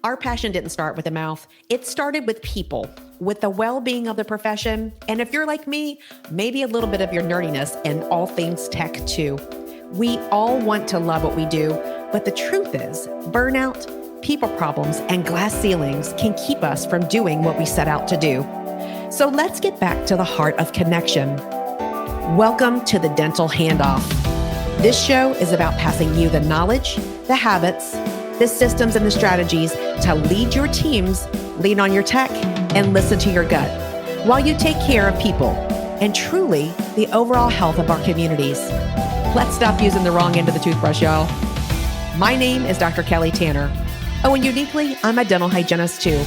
Our passion didn't start with the mouth. It started with people, with the well-being of the profession. And if you're like me, maybe a little bit of your nerdiness and all things tech too. We all want to love what we do, but the truth is, burnout, people problems, and glass ceilings can keep us from doing what we set out to do. So let's get back to the heart of connection. Welcome to the Dental Handoff. This show is about passing you the knowledge, the habits, the systems, and the strategies to lead your teams, lean on your tech, and listen to your gut while you take care of people and truly the overall health of our communities. Let's stop using the wrong end of the toothbrush, y'all. My name is Dr. Kelly Tanner. Oh, and uniquely, I'm a dental hygienist too.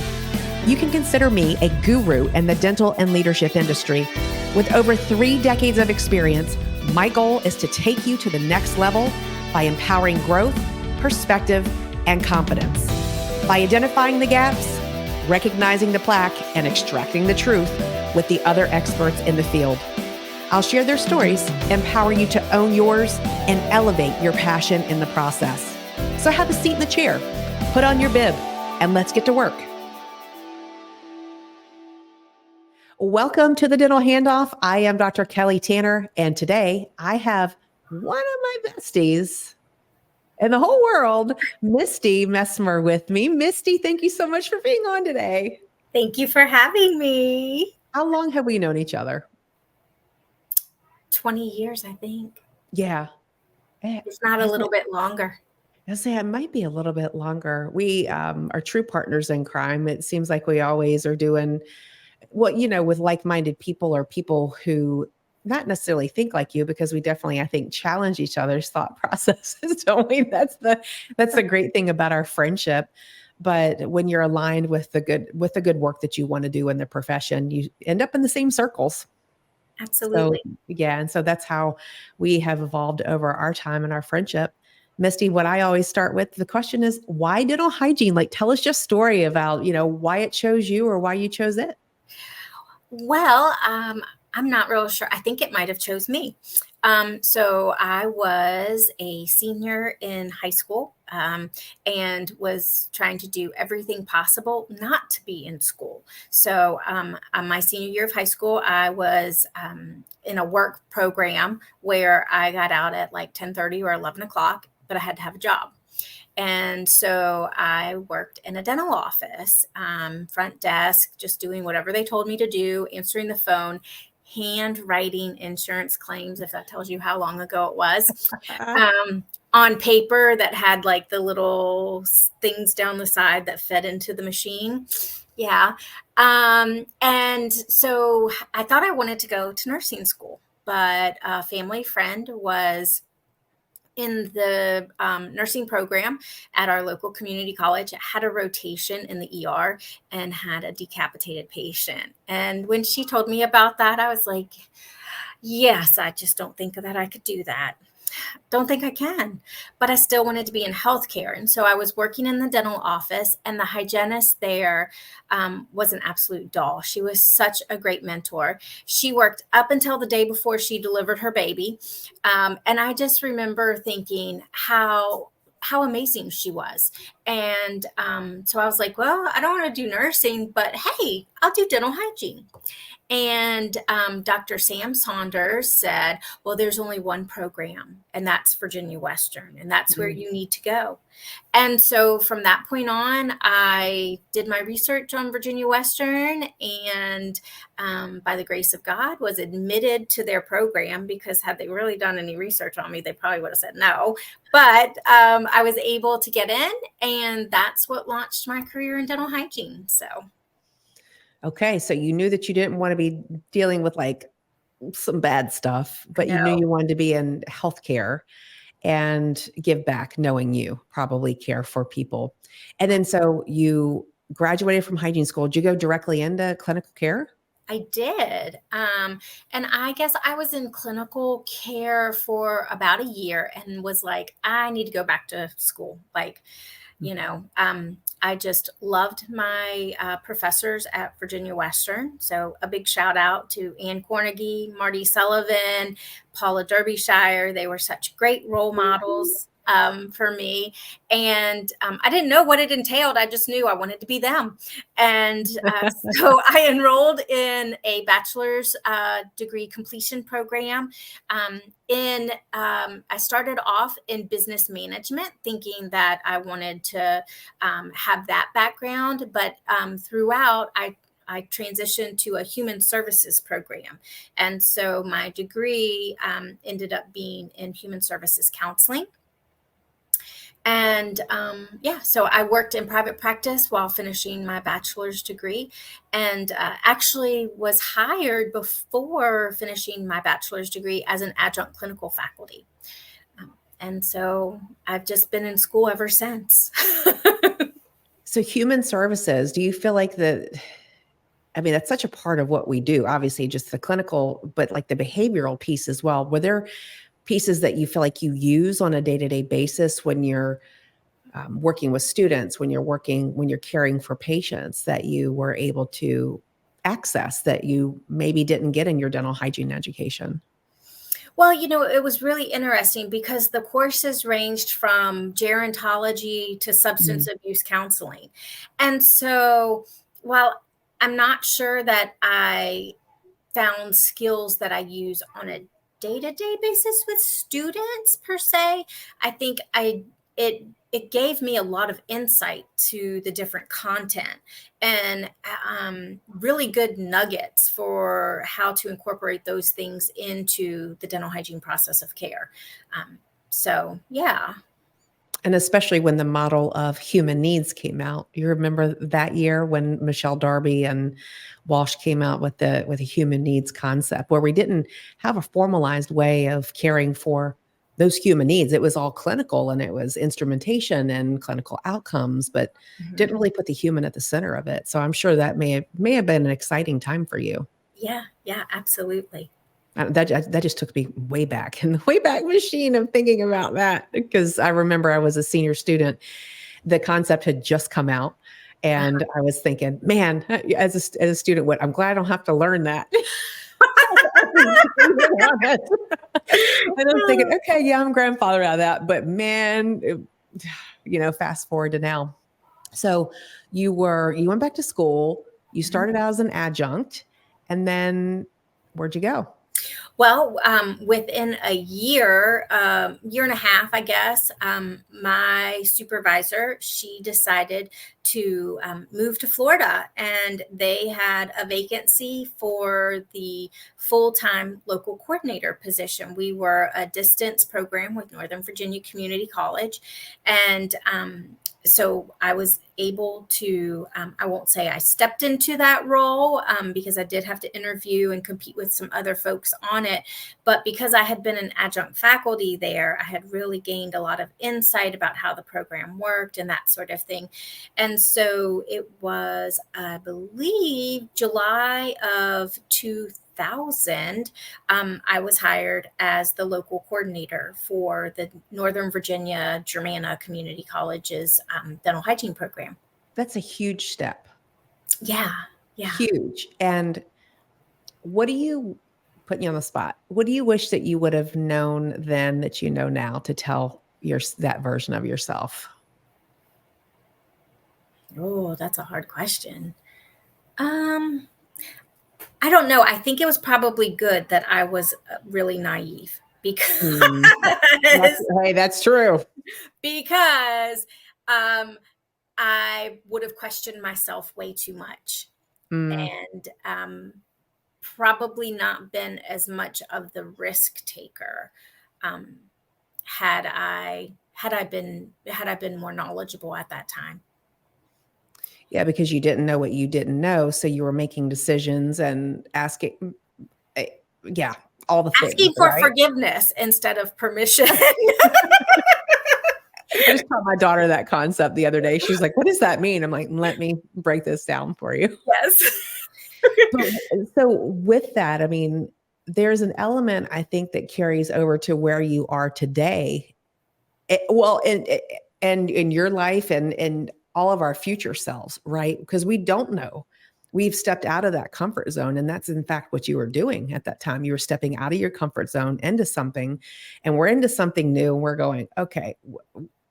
You can consider me a guru in the dental and leadership industry. With over 3 decades of experience, my goal is to take you to the next level by empowering growth, perspective, and confidence. By identifying the gaps, recognizing the plaque, and extracting the truth with the other experts in the field. I'll share their stories, empower you to own yours, and elevate your passion in the process. So have a seat in the chair, put on your bib, and let's get to work. Welcome to the Dental Handoff. I am Dr. Kelly Tanner, and today I have one of my besties in the whole world, Misty Mesimer, with me. Misty, thank you so much for being on today. Thank you for having me. How long have we known each other? 20 years, I think. Yeah. It's not a little bit longer. I'll say it might be a little bit longer. We are true partners in crime. It seems like we always are doing with like-minded people or people who not necessarily think like you, because we definitely, I think, challenge each other's thought processes, don't we? That's the great thing about our friendship. But when you're aligned with the good work that you want to do in the profession, you end up in the same circles. Absolutely. So, yeah. And so that's how we have evolved over our time and our friendship. Misty, what I always start with, the question is, why dental hygiene? Like, tell us your story about, why it chose you or why you chose it. Well, I'm not real sure. I think it might have chose me. So I was a senior in high school and was trying to do everything possible not to be in school. So my senior year of high school, I was in a work program where I got out at like 10:30 or 11 o'clock, but I had to have a job. And so I worked in a dental office, front desk, just doing whatever they told me to do, answering the phone, handwriting insurance claims, if that tells you how long ago it was, on paper that had like the little things down the side that fed into the machine. Yeah. And so I thought I wanted to go to nursing school, but a family friend was in the nursing program at our local community college. It had a rotation in the ER and had a decapitated patient. And when she told me about that, I was like, yes, I just don't think that I could do that. Don't think I can, but I still wanted to be in healthcare. And so I was working in the dental office, and the hygienist there was an absolute doll. She was such a great mentor. She worked up until the day before she delivered her baby. And I just remember thinking how amazing she was. And so I was like, well, I don't want to do nursing, but hey, I'll do dental hygiene. And Dr. Sam Saunders said, well, there's only one program, and that's Virginia Western, and that's where you need to go. And so from that point on, I did my research on Virginia Western, and by the grace of God, was admitted to their program, because had they really done any research on me, they probably would have said no. But I was able to get in, and that's what launched my career in dental hygiene. So. Okay. So you knew that you didn't want to be dealing with like some bad stuff, but you knew you wanted to be in healthcare and give back, knowing you probably care for people. And then so you graduated from hygiene school. Did you go directly into clinical care? I did. And I guess I was in clinical care for about a year and was like, I need to go back to school. Like, I just loved my professors at Virginia Western. So a big shout out to Ann Cornegie, Marty Sullivan, Paula Derbyshire. They were such great role models. for me. And I didn't know what it entailed. I just knew I wanted to be them. And so I enrolled in a bachelor's degree completion program. I started off in business management, thinking that I wanted to have that background. But throughout, I transitioned to a human services program. And so my degree ended up being in human services counseling. And so I worked in private practice while finishing my bachelor's degree, and actually was hired before finishing my bachelor's degree as an adjunct clinical faculty. And so I've just been in school ever since. So human services, do you feel like that's such a part of what we do, obviously just the clinical, but like the behavioral piece as well. Were there pieces that you feel like you use on a day-to-day basis when you're working with students, when you're caring for patients, that you were able to access that you maybe didn't get in your dental hygiene education? Well, it was really interesting because the courses ranged from gerontology to substance abuse counseling. And so while I'm not sure that I found skills that I use on a day-to-day basis with students per se, I think it gave me a lot of insight to the different content and really good nuggets for how to incorporate those things into the dental hygiene process of care. So yeah. And especially when the model of human needs came out. You remember that year when Michelle Darby and Walsh came out with a human needs concept, where we didn't have a formalized way of caring for those human needs. It was all clinical, and it was instrumentation and clinical outcomes, but didn't really put the human at the center of it. So I'm sure that may have been an exciting time for you. Yeah, absolutely. That just took me way back in the Wayback Machine of thinking about that, because I remember I was a senior student. The concept had just come out, and I was thinking, man, as a student, I'm glad I don't have to learn that. And I was thinking, okay, yeah, I'm grandfather out of that, but man, fast forward to now. So you went back to school, you started out as an adjunct, and then where'd you go? Well, within a year and a half, I guess, my supervisor, she decided to move to Florida, and they had a vacancy for the full-time local coordinator position. We were a distance program with Northern Virginia Community College, and so I was able to, I won't say I stepped into that role because I did have to interview and compete with some other folks on it. But because I had been an adjunct faculty there, I had really gained a lot of insight about how the program worked and that sort of thing. And so it was, I believe, July of 2000, I was hired as the local coordinator for the Northern Virginia Germanna Community College's dental hygiene program. That's a huge step. Yeah. Huge. And putting you on the spot, what do you wish that you would have known then that you know now to tell that version of yourself? Oh, that's a hard question. I don't know. I think it was probably good that I was really naive because that's true. Because I would have questioned myself way too much and probably not been as much of the risk taker had I been more knowledgeable at that time. Yeah, because you didn't know what you didn't know. So you were making decisions and asking, all the things. Asking for forgiveness instead of permission. I just taught my daughter that concept the other day. She's like, what does that mean? I'm like, let me break this down for you. Yes. So with that, I mean, there's an element I think that carries over to where you are today. And in your life and all of our future selves, right? Because we don't know we've stepped out of that comfort zone. And that's in fact what you were doing at that time. You were stepping out of your comfort zone into something, and we're into something new. And we're going, okay,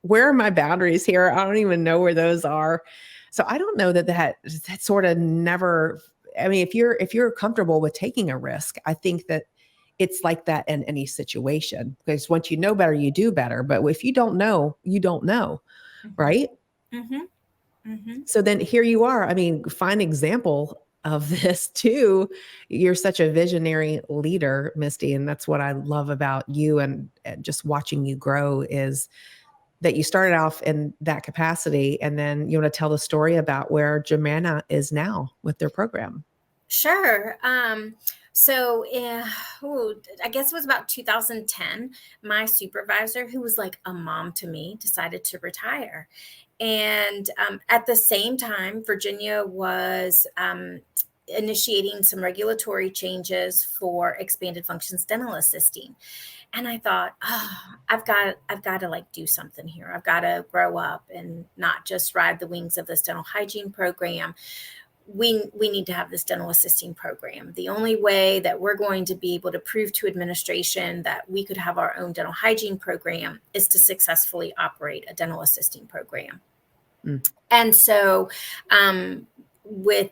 where are my boundaries here? I don't even know where those are. So I don't know that sort of never, I mean, if you're comfortable with taking a risk, I think that it's like that in any situation, because once you know better, you do better. But if you don't know, you don't know. Right. Mm-hmm. Mm-hmm. So then here you are. I mean, fine example of this too. You're such a visionary leader, Misty. And that's what I love about you, and just watching you grow is that you started off in that capacity. And then you want to tell the story about where Germanna is now with their program. Sure. I guess it was about 2010. My supervisor, who was like a mom to me, decided to retire. And at the same time, Virginia was initiating some regulatory changes for expanded functions dental assisting. And I thought, I've got to like do something here. I've got to grow up and not just ride the wings of this dental hygiene program. We need to have this dental assisting program. The only way that we're going to be able to prove to administration that we could have our own dental hygiene program is to successfully operate a dental assisting program. Mm. And so with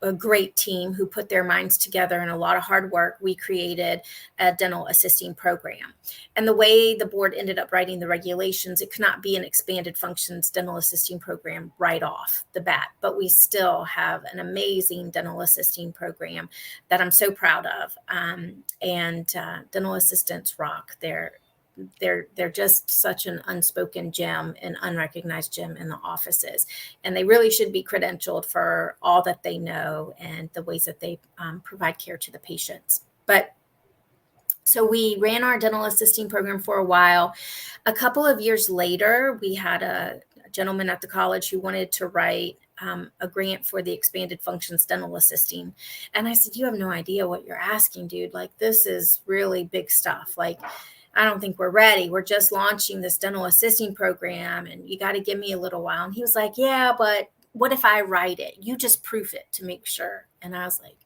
a great team who put their minds together and a lot of hard work, we created a dental assisting program. And the way the board ended up writing the regulations, it could not be an expanded functions dental assisting program right off the bat, but we still have an amazing dental assisting program that I'm so proud of. Dental assistants rock. They're just such an unspoken gem, an unrecognized gem in the offices. And they really should be credentialed for all that they know and the ways that they provide care to the patients. But so we ran our dental assisting program for a while. A couple of years later, we had a gentleman at the college who wanted to write a grant for the expanded functions dental assisting. And I said, you have no idea what you're asking, dude. Like, this is really big stuff. Like, I don't think we're ready. We're just launching this dental assisting program and you got to give me a little while. And he was like, yeah, but what if I write it? You just proof it to make sure. And I was like,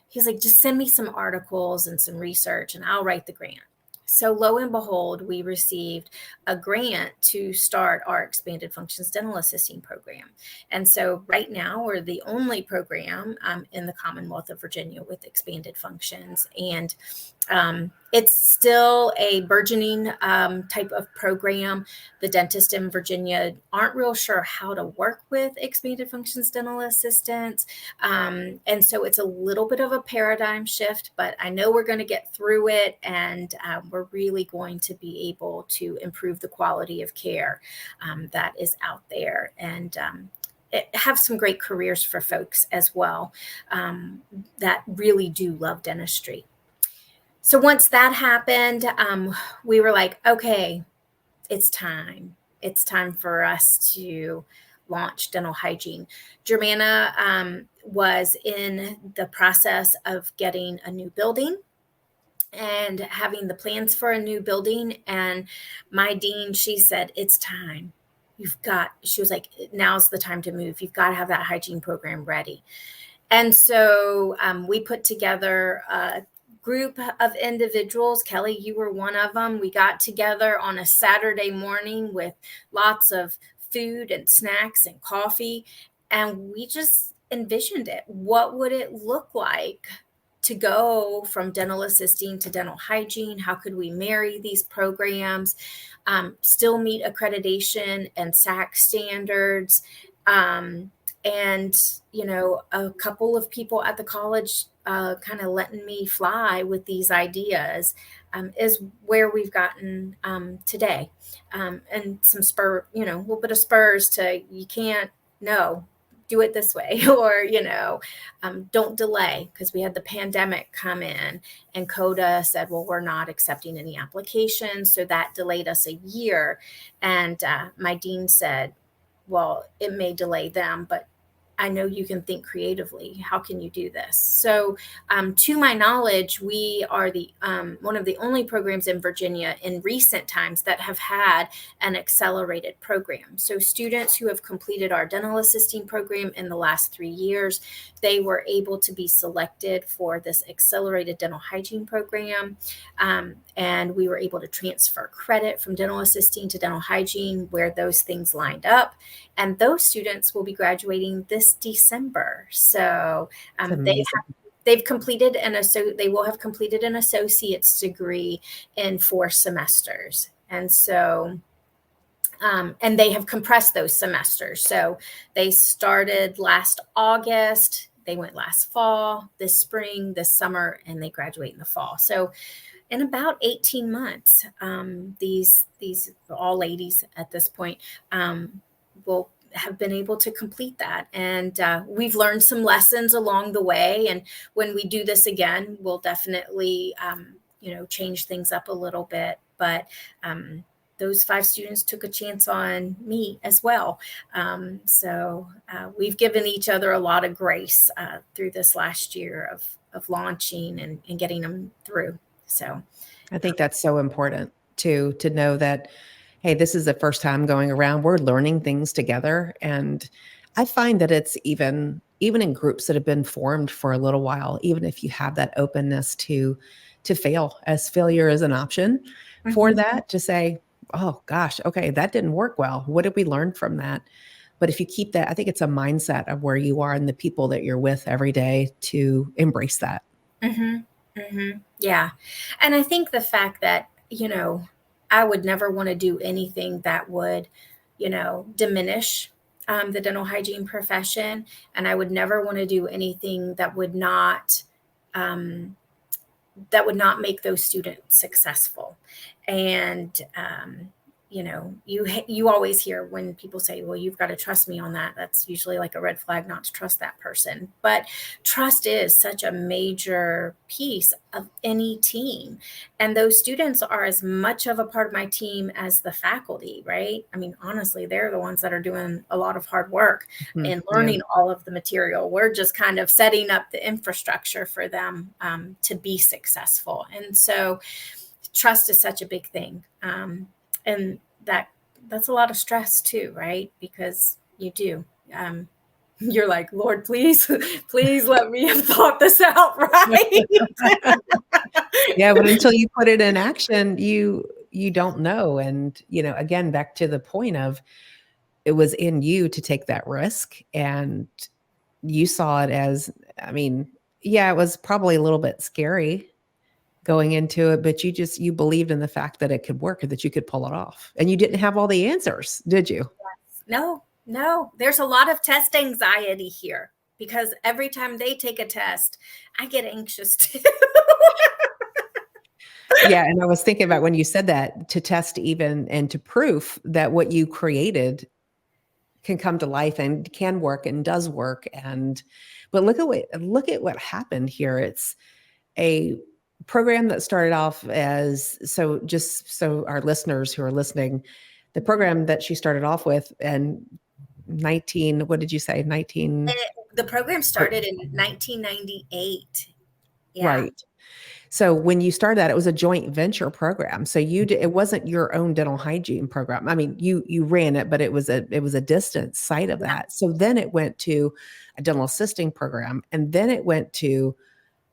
he's like, just send me some articles and some research and I'll write the grant. So lo and behold, we received a grant to start our expanded functions dental assisting program. And so right now we're the only program in the Commonwealth of Virginia with expanded functions. And it's still a burgeoning type of program. The dentists in Virginia aren't real sure how to work with expanded functions dental assistants. And so it's a little bit of a paradigm shift, but I know we're going to get through it, and we're really going to be able to improve the quality of care that is out there, and have some great careers for folks as well that really do love dentistry. So once that happened, we were like, okay, it's time. It's time for us to launch dental hygiene. Germanna was in the process of getting a new building and having the plans for a new building. And my dean, she said, it's time. She was like, now's the time to move. You've got to have that hygiene program ready. And so we put together a group of individuals. Kelly, you were one of them. We got together on a Saturday morning with lots of food and snacks and coffee, and we just envisioned it. What would it look like to go from dental assisting to dental hygiene? How could we marry these programs, still meet accreditation and SAC standards? And, you know, a couple of people at the college kind of letting me fly with these ideas is where we've gotten today. And some a little bit of spurs to, you can't, no, do it this way, or, don't delay, because we had the pandemic come in and CODA said, well, we're not accepting any applications. So that delayed us a year. And my dean said, well, it may delay them, but I know you can think creatively. How can you do this? So, to my knowledge, we are the one of the only programs in Virginia in recent times that have had an accelerated program. So, students who have completed our dental assisting program in the last 3 years, they were able to be selected for this accelerated dental hygiene program, and we were able to transfer credit from dental assisting to dental hygiene where those things lined up. And those students will be graduating this December. So It's they amazing. they've completed they will have completed an associate's degree in 4 semesters. And so and they have compressed those semesters. So they started last August, they went last fall, this spring, this summer, and they graduate in the fall. So in about 18 months, these all ladies at this point will have been able to complete that. And we've learned some lessons along the way. And when we do this again, we'll definitely, change things up a little bit. But those 5 students took a chance on me as well. So we've given each other a lot of grace through this last year of launching and getting them through. So I think that's so important to know that, hey, this is the first time going around. We're learning things together. And I find that it's even in groups that have been formed for a little while, even if you have that openness to fail, as failure is an option for that, to say, oh gosh, okay, that didn't work well. What did we learn from that? But if you keep that, I think it's a mindset of where you are and the people that you're with every day to embrace that. Yeah. And I think the fact that, I would never want to do anything that would, diminish the dental hygiene profession. And I would never want to do anything um, that would not make those students successful. And, you always hear when people say, well, you've got to trust me on that. That's usually like a red flag not to trust that person. But trust is such a major piece of any team. And those students are as much of a part of my team as the faculty, right? I mean, honestly, they're the ones that are doing a lot of hard work and learning all of the material. We're just kind of setting up the infrastructure for them to be successful. And so trust is such a big thing. And that's a lot of stress too, right? Because you do. You're like, Lord, please, please let me have thought this out right. Yeah, but until you put it in action, you don't know. And, again, back to the point of it was in you to take that risk, and you saw it as, I mean, yeah, it was probably a little bit scary going into it, but you believed in the fact that it could work and that you could pull it off. And you didn't have all the answers, did you? No. There's a lot of test anxiety here because every time they take a test, I get anxious too. Yeah. And I was thinking about when you said that, to test even and to proof that what you created can come to life and can work and does work. But look at what happened here. It's a program that started off as, just so our listeners who are listening, the program that she started off with, and what did you say? 19. The program started in 1998. Yeah. Right. So when you started that, it was a joint venture program. So it wasn't your own dental hygiene program. I mean, you ran it, but it was a distant side of that. So then it went to a dental assisting program, and then it went to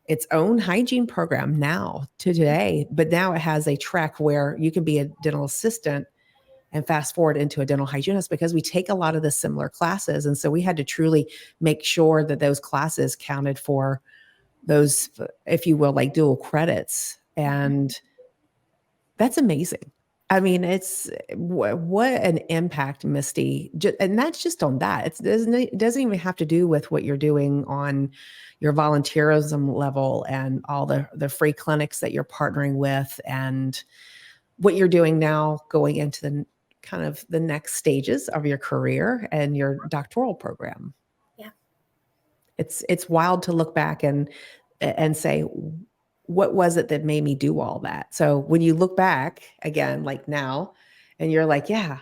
its own hygiene program now to today. But now it has a track where you can be a dental assistant and fast forward into a dental hygienist, because we take a lot of the similar classes. And so we had to truly make sure that those classes counted for those, if you will, like dual credits. And that's amazing. I mean, it's what an impact, Misty. And that's just on that. It doesn't even have to do with what you're doing on your volunteerism level and all the free clinics that you're partnering with, and what you're doing now going into the kind of the next stages of your career and your doctoral program. Yeah. It's wild to look back and say, what was it that made me do all that? So when you look back again, like now, and you're like, yeah,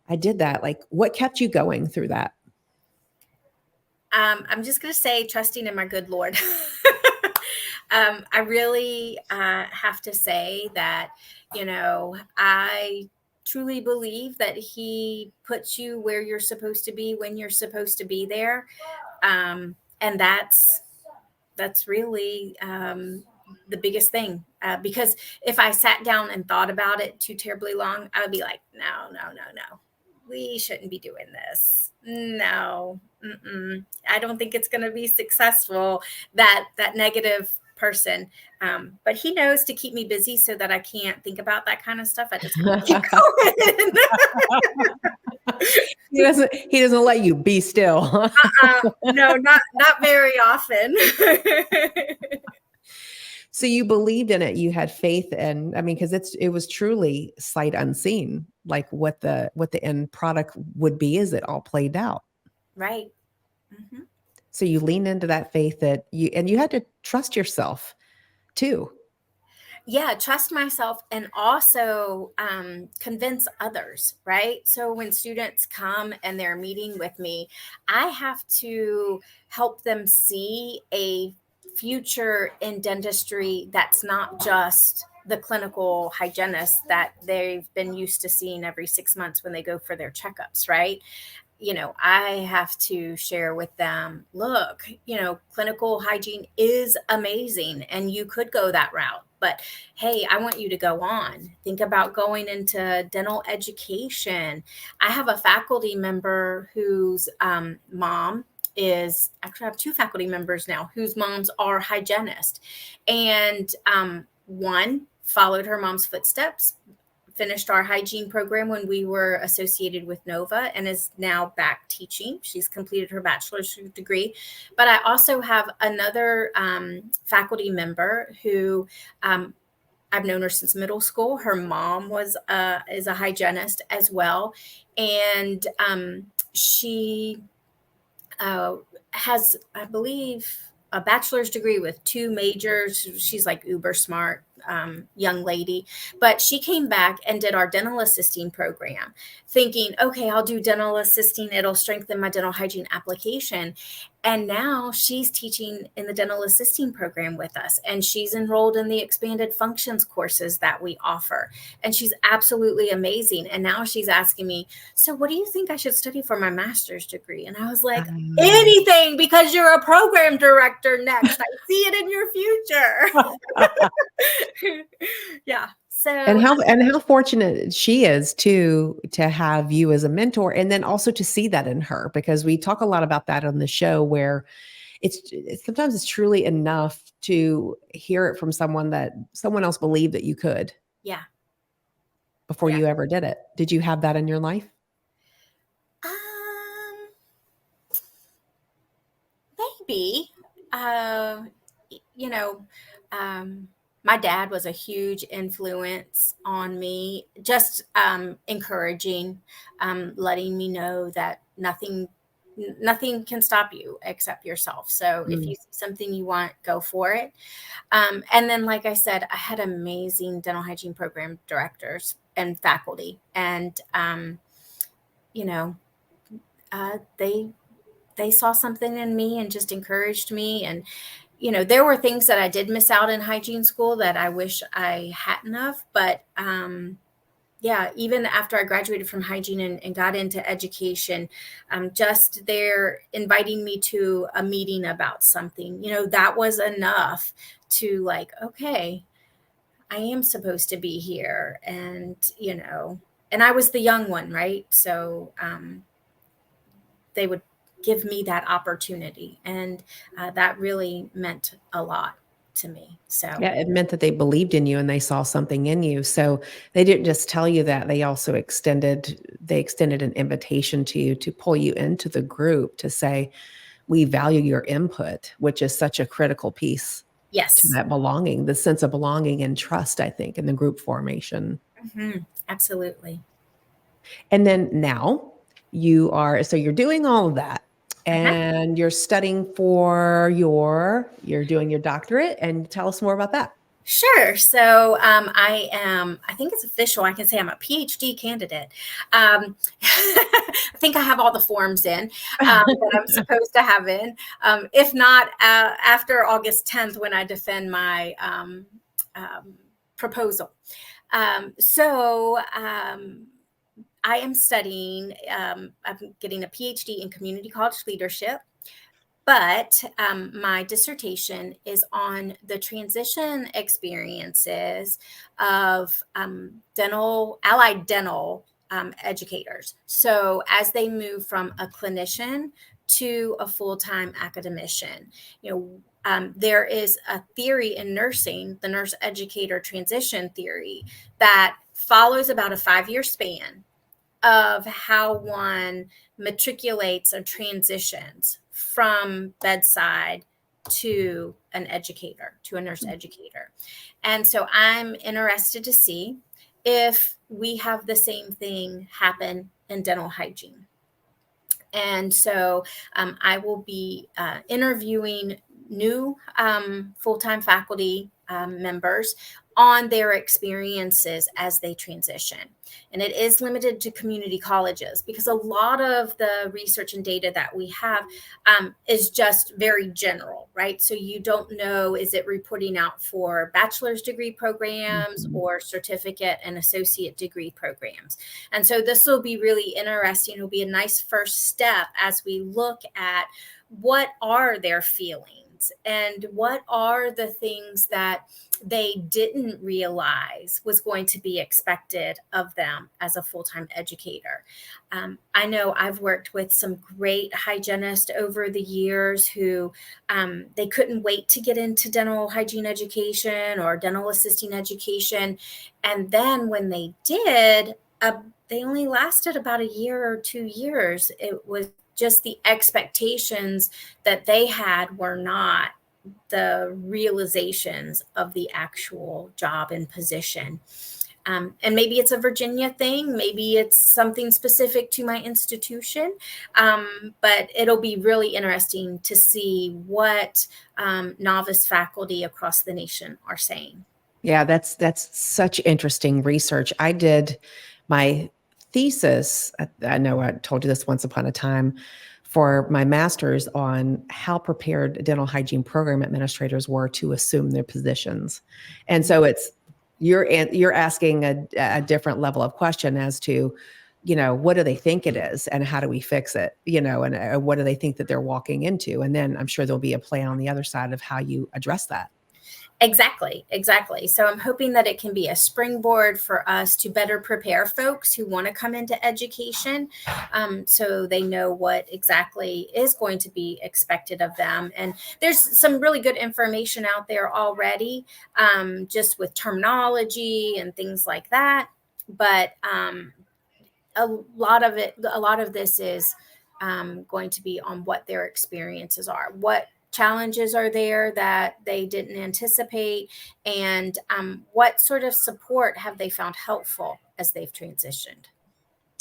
I did that. Like, what kept you going through that? I'm just going to say trusting in my good Lord. I really have to say that, I truly believe that He puts you where you're supposed to be when you're supposed to be there. And that's really the biggest thing. Because if I sat down and thought about it too terribly long, I would be like, no, no, no, no. We shouldn't be doing this. No, I don't think it's going to be successful. That negative person, but He knows to keep me busy so that I can't think about that kind of stuff. I just keep going. He doesn't let you be still. No, not very often. So you believed in it. You had faith, and I mean, because it was truly sight unseen, like what the end product would be as it all played out. Right. Mm-hmm. So you leaned into that faith that you had to trust yourself too. Yeah, trust myself and also convince others, right? So when students come and they're meeting with me, I have to help them see a future in dentistry that's not just the clinical hygienist that they've been used to seeing every 6 months when they go for their checkups, right? I have to share with them, look, clinical hygiene is amazing and you could go that route. But hey, I want you to go on. Think about going into dental education. I have a faculty member whose mom is actually, I have two faculty members now whose moms are hygienists. And one followed her mom's footsteps, finished our hygiene program when we were associated with Nova, and is now back teaching. She's completed her bachelor's degree. But I also have another faculty member who I've known her since middle school. Her mom is a hygienist as well. And she has, I believe, a bachelor's degree with 2 majors. She's like uber smart young lady, but she came back and did our dental assisting program thinking, okay, I'll do dental assisting. It'll strengthen my dental hygiene application. And now she's teaching in the dental assisting program with us. And she's enrolled in the expanded functions courses that we offer. And she's absolutely amazing. And now she's asking me, so what do you think I should study for my master's degree? And I was like, anything, because you're a program director next. I see it in your future. Yeah. So And how fortunate she is to have you as a mentor, and then also to see that in her, because we talk a lot about that on the show, where it's sometimes it's truly enough to hear it from someone that someone else believed that you could. Yeah. Before you ever did it. Did you have that in your life? Maybe. My dad was a huge influence on me, just encouraging, letting me know that nothing can stop you except yourself. So if you see something you want, go for it. And then, like I said, I had amazing dental hygiene program directors and faculty, and they saw something in me and just encouraged me. And there were things that I did miss out in hygiene school that I wish I hadn't of. But even after I graduated from hygiene and got into education, just there inviting me to a meeting about something, that was enough to like, okay, I am supposed to be here. And, and I was the young one, right? So they would give me that opportunity. And that really meant a lot to me. So yeah, it meant that they believed in you and they saw something in you. So they didn't just tell you that, they also extended an invitation to you to pull you into the group, to say, we value your input, which is such a critical piece. Yes. To that belonging, the sense of belonging and trust, I think, in the group formation. Mm-hmm. Absolutely. And then now you're doing all of that. And you're studying for you're doing your doctorate, and tell us more about that. Sure. So I think it's official. I can say I'm a PhD candidate. I think I have all the forms in that I'm supposed to have in. If not, after August 10th, when I defend my proposal. I am studying, I'm getting a PhD in community college leadership. But my dissertation is on the transition experiences of allied dental educators. So as they move from a clinician to a full-time academician, there is a theory in nursing, the nurse educator transition theory, that follows about a 5-year span of how one matriculates or transitions from bedside to an educator, to a nurse educator. And so I'm interested to see if we have the same thing happen in dental hygiene. And so I will be interviewing new full-time faculty members on their experiences as they transition. And it is limited to community colleges because a lot of the research and data that we have is just very general, right? So you don't know, is it reporting out for bachelor's degree programs or certificate and associate degree programs? And so this will be really interesting. It'll be a nice first step as we look at what are their feelings and what are the things that they didn't realize was going to be expected of them as a full-time educator. I know I've worked with some great hygienists over the years who they couldn't wait to get into dental hygiene education or dental assisting education. And then when they did, they only lasted about a year or 2 years. It was just the expectations that they had were not the realizations of the actual job and position. And maybe it's a Virginia thing, maybe it's something specific to my institution, but it'll be really interesting to see what novice faculty across the nation are saying. Yeah, that's such interesting research. I did my thesis, I know I told you this once upon a time, for my master's on how prepared dental hygiene program administrators were to assume their positions. And so you're asking a different level of question as to, what do they think it is and how do we fix it, and what do they think that they're walking into? And then I'm sure there'll be a plan on the other side of how you address that. Exactly. So I'm hoping that it can be a springboard for us to better prepare folks who want to come into education, so they know what exactly is going to be expected of them. And there's some really good information out there already, just with terminology and things like that. But a lot of this is going to be on what their experiences are, what challenges are there that they didn't anticipate, and what sort of support have they found helpful as they've transitioned.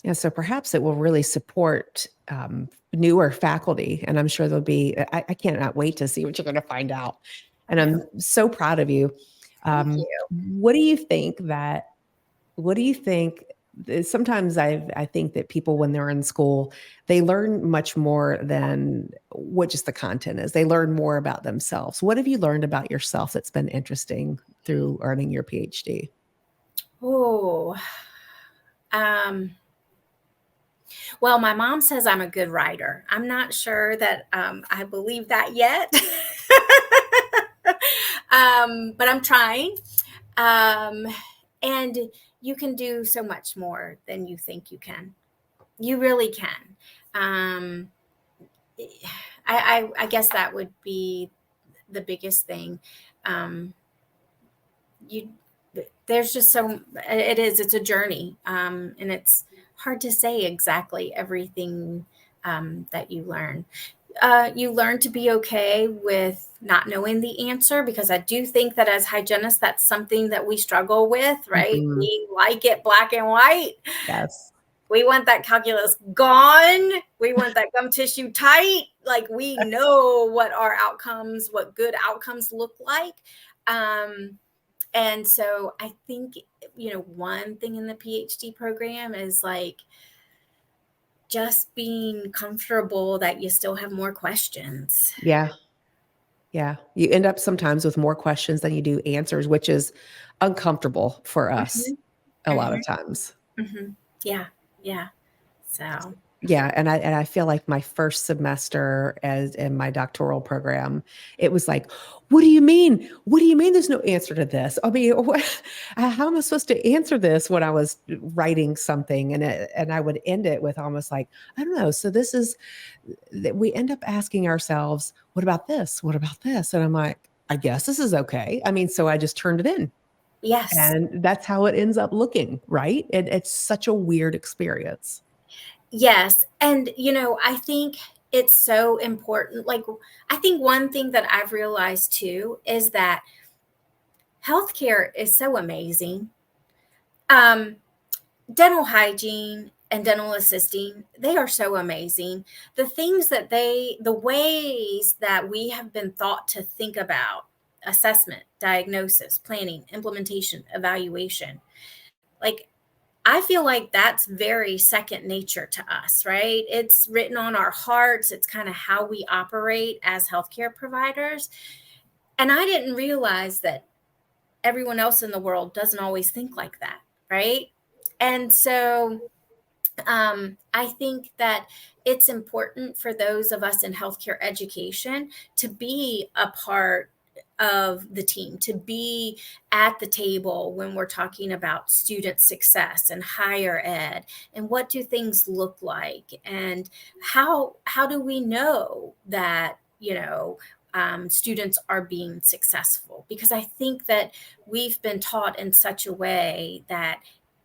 Yeah, so perhaps it will really support newer faculty, and I'm sure there'll be. I cannot wait to see what you're going to find out, and I'm so proud of you. Thank you. What do you think that? What do you think? Sometimes I think that people, when they're in school, they learn much more than what just the content is. They learn more about themselves. What have you learned about yourself that's been interesting through earning your PhD? Oh, well, my mom says I'm a good writer. I'm not sure that I believe that yet, but I'm trying. And you can do so much more than you think you can. You really can. I guess that would be the biggest thing. There's just it's a journey, and it's hard to say exactly everything that you learn. You learn to be okay with not knowing the answer, because I do think that as hygienists, that's something that we struggle with, right? Mhm. We like it black and white. Yes. We want that calculus gone. We want that gum tissue tight. Like, we know what good outcomes look like. And so I think, one thing in the PhD program is like just being comfortable that you still have more questions. Yeah. Yeah. You end up sometimes with more questions than you do answers, which is uncomfortable for us Mhm, a lot of mhm, times. mhm. Yeah, yeah. So, Yeah, and I feel like my first semester as in my doctoral program, it was like, "What do you mean? What do you mean there's no answer to this? I mean, what, how am I supposed to answer this?" When I was writing something, and I would end it with almost like, "I don't know." So this is that we end up asking ourselves, "What about this? What about this?" And I'm like, "I guess this is okay." I mean, so I just turned it in, yes. and that's how it ends up looking, right? It's such a weird experience. Yes. And, I think it's so important. Like, I think one thing that I've realized too is that healthcare is so amazing. Um, Dental hygiene and dental assisting, they are so amazing. The ways that we have been taught to think about assessment, diagnosis, planning, implementation, evaluation, like I feel like that's very second nature to us, right? It's written on our hearts. It's kind of how we operate as healthcare providers. And I didn't realize that everyone else in the world doesn't always think like that, right? And so I think that it's important for those of us in healthcare education to be a part of the team, to be at the table when we're talking about student success and higher ed, and what do things look like, and how do we know that students are being successful? Because I think that we've been taught in such a way that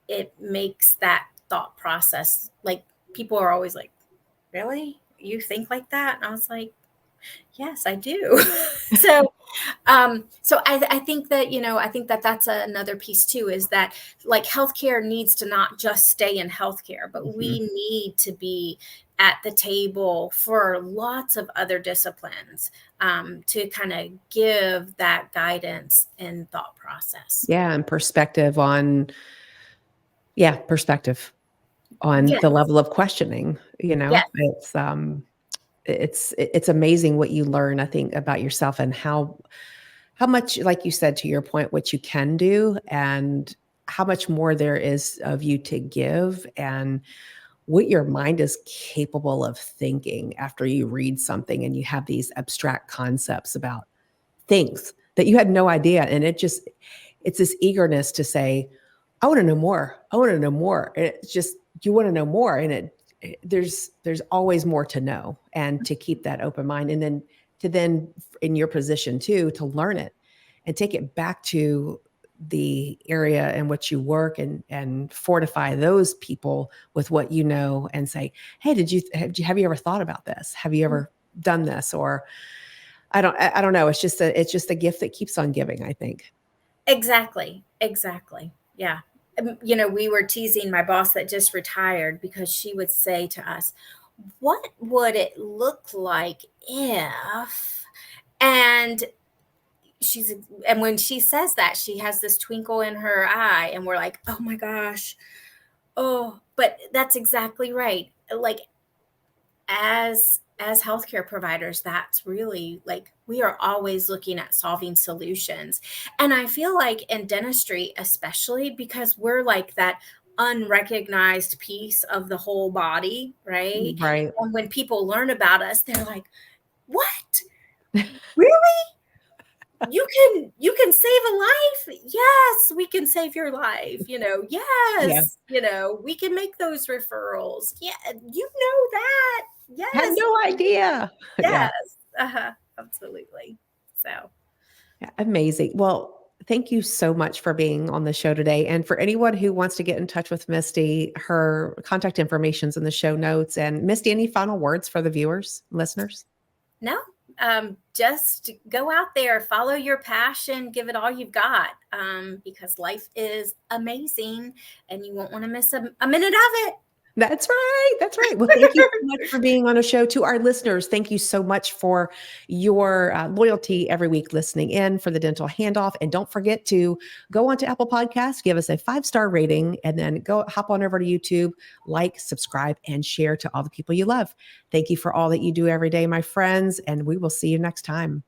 it makes that thought process like people are always like, really? You think like that? And I was like, yes, I do. So I think that, I think that that's another piece too, is that like healthcare needs to not just stay in healthcare, but we Mhm. need to be at the table for lots of other disciplines, to kind of give that guidance and thought process. Yeah, and perspective on yeah, perspective on the Yes. level of questioning, you know? Yes. It's amazing what you learn, I think, about yourself and how much, like you said, to your point, what you can do and how much more there is of you to give and what your mind is capable of thinking after you read something and you have these abstract concepts about things that you had no idea. And it's this eagerness to say, I want to know more. I want to know more. And it's just, you want to know more. And there's always more to know and to keep that open mind. And then in your position too, to learn it and take it back to the area in which you work and fortify those people with what you know and say, hey, have you ever thought about this? Have you ever done this? Or I don't know. It's just a gift that keeps on giving, I think. Exactly. Exactly. Yeah. We were teasing my boss that just retired because she would say to us, what would it look like if? And she's, and when she says that, she has this twinkle in her eye, and we're like, oh my gosh. Oh, but that's exactly right. Like, as healthcare providers, that's really like we are always looking at solving solutions. And I feel like in dentistry, especially because we're like that unrecognized piece of the whole body, right? Right. And when people learn about us, they're like, what? Really? You can save a life? Yes, we can save your life. Yeah. Yes, we can make those referrals. Yeah, you know that. Had Yes. no idea. Yeah. Yes. Uh-huh. Absolutely. So, Yeah, amazing. Well, thank you so much for being on the show today. And for anyone who wants to get in touch with Misty, her contact information's in the show notes. And Misty, any final words for the viewers, listeners? no, just go out there, follow your passion, give it all you've got, because life is amazing and you won't want to miss a minute of it. That's right. That's right. Well, thank you so much for being on a show. To our listeners, thank you so much for your loyalty every week listening in for the Dental Handoff. And don't forget to go onto Apple Podcasts, give us a 5-star rating, and then go hop on over to YouTube, like, subscribe, and share to all the people you love. Thank you for all that you do every day, my friends, and we will see you next time.